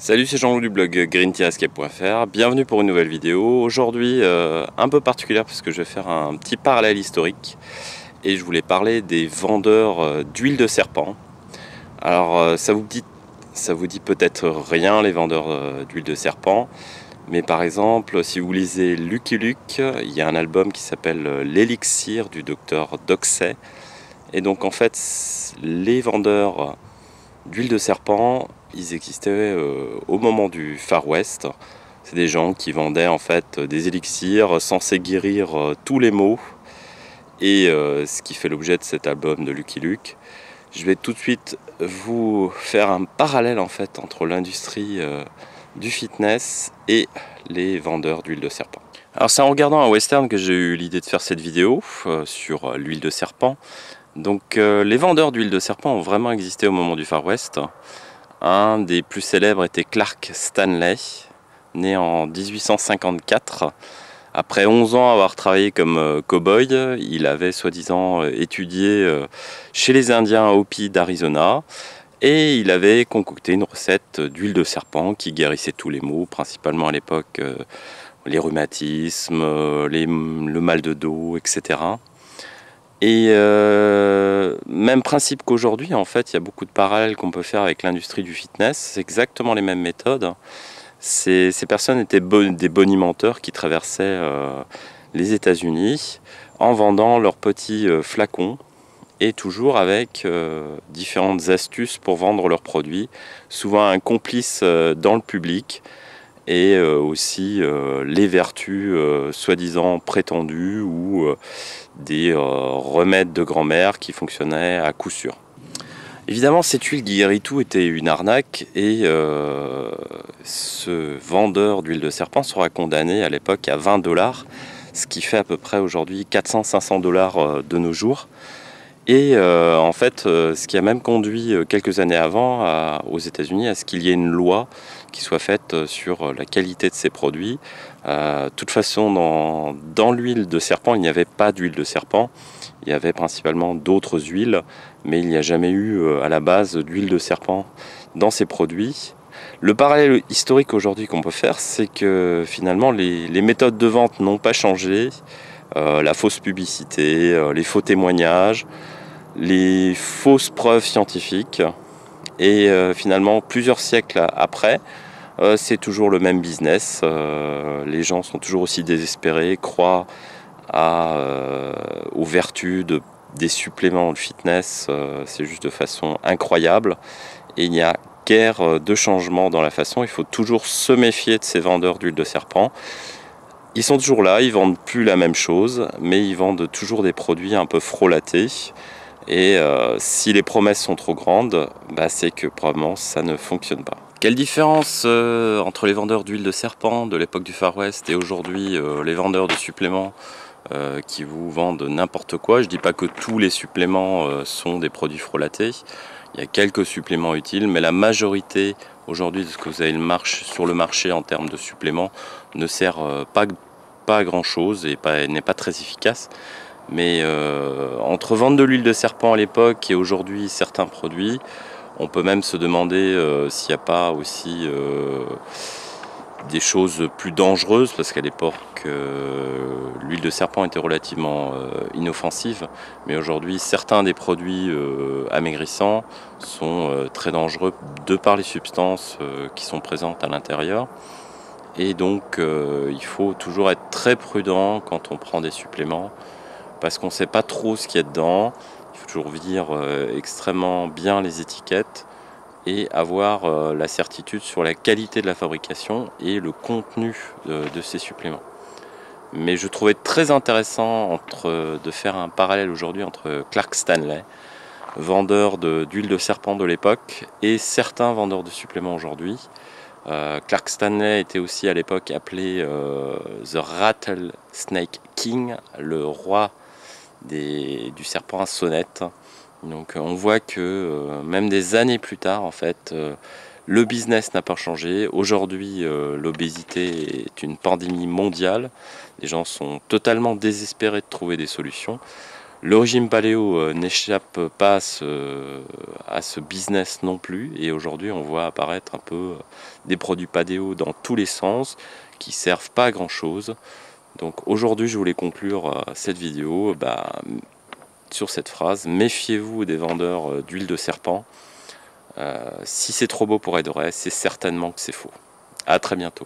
Salut, c'est Jean-Loup du blog green-escape.fr. Bienvenue pour une nouvelle vidéo. Aujourd'hui, un peu particulière parce que je vais faire un petit parallèle historique et je voulais parler des vendeurs d'huile de serpent. Alors, ça vous dit peut-être rien, les vendeurs d'huile de serpent, mais par exemple, si vous lisez Lucky Luke, il y a un album qui s'appelle L'Élixir du docteur Doxey. Et donc, en fait, les vendeurs d'huile de serpent, ils existaient au moment du Far West. C'est des gens qui vendaient en fait des élixirs censés guérir tous les maux. Et ce qui fait l'objet de cet album de Lucky Luke. Je vais tout de suite vous faire un parallèle en fait entre l'industrie du fitness et les vendeurs d'huile de serpent. Alors c'est en regardant un western que j'ai eu l'idée de faire cette vidéo sur l'huile de serpent. Donc les vendeurs d'huile de serpent ont vraiment existé au moment du Far West. Un des plus célèbres était Clark Stanley, né en 1854. Après 11 ans à avoir travaillé comme cow-boy, il avait soi-disant étudié chez les Indiens Hopi d'Arizona et il avait concocté une recette d'huile de serpent qui guérissait tous les maux, principalement à l'époque les rhumatismes, le mal de dos, etc. Et même principe qu'aujourd'hui, en fait, il y a beaucoup de parallèles qu'on peut faire avec l'industrie du fitness. C'est exactement les mêmes méthodes. Ces personnes étaient des bonimenteurs qui traversaient les États-Unis en vendant leurs petits flacons et toujours avec différentes astuces pour vendre leurs produits, souvent un complice dans le public et aussi les vertus soi-disant prétendues ou des remèdes de grand-mère qui fonctionnaient à coup sûr. Évidemment, cette huile guérit tout était une arnaque et ce vendeur d'huile de serpent sera condamné à l'époque à 20 $, ce qui fait à peu près aujourd'hui 400-500 $ de nos jours. Et en fait, ce qui a même conduit quelques années avant aux États-Unis à ce qu'il y ait une loi qui soit faite sur la qualité de ces produits. De toute façon, dans l'huile de serpent, il n'y avait pas d'huile de serpent. Il y avait principalement d'autres huiles, mais il n'y a jamais eu à la base d'huile de serpent dans ces produits. Le parallèle historique aujourd'hui qu'on peut faire, c'est que finalement les méthodes de vente n'ont pas changé. La fausse publicité, les faux témoignages, les fausses preuves scientifiques. Et finalement, plusieurs siècles après, c'est toujours le même business. Les gens sont toujours aussi désespérés, croient aux vertus des suppléments de fitness. C'est juste de façon incroyable. Et il n'y a guère de changement dans la façon. Il faut toujours se méfier de ces vendeurs d'huile de serpent. Ils sont toujours là, ils vendent plus la même chose, mais ils vendent toujours des produits un peu frelatés. Et si les promesses sont trop grandes, c'est que probablement ça ne fonctionne pas. Quelle différence entre les vendeurs d'huile de serpent de l'époque du Far West et aujourd'hui les vendeurs de suppléments qui vous vendent n'importe quoi. Je ne dis pas que tous les suppléments sont des produits frelatés. Il y a quelques suppléments utiles, mais la majorité aujourd'hui de ce que vous avez sur le marché en termes de suppléments ne sert pas à grand chose et n'est pas très efficace. Mais entre vendre de l'huile de serpent à l'époque et aujourd'hui certains produits, on peut même se demander s'il n'y a pas aussi des choses plus dangereuses, parce qu'à l'époque l'huile de serpent était relativement inoffensive, mais aujourd'hui certains des produits amaigrissants sont très dangereux de par les substances qui sont présentes à l'intérieur. Et donc il faut toujours être très prudent quand on prend des suppléments, parce qu'on ne sait pas trop ce qu'il y a dedans. Il faut toujours lire extrêmement bien les étiquettes et avoir la certitude sur la qualité de la fabrication et le contenu de ces suppléments. Mais je trouvais très intéressant de faire un parallèle aujourd'hui entre Clark Stanley, vendeur d'huile de serpent de l'époque, et certains vendeurs de suppléments aujourd'hui. Clark Stanley était aussi à l'époque appelé The Rattlesnake King, le roi du serpent à sonnette. Donc on voit que même des années plus tard, en fait, le business n'a pas changé. Aujourd'hui, l'obésité est une pandémie mondiale. Les gens sont totalement désespérés de trouver des solutions. Le régime paléo n'échappe pas à ce business non plus, et aujourd'hui on voit apparaître un peu des produits paléo dans tous les sens qui servent pas à grand chose. Donc aujourd'hui je voulais conclure cette vidéo sur cette phrase: méfiez-vous des vendeurs d'huile de serpent. Si c'est trop beau pour être vrai, c'est certainement que c'est faux. À très bientôt.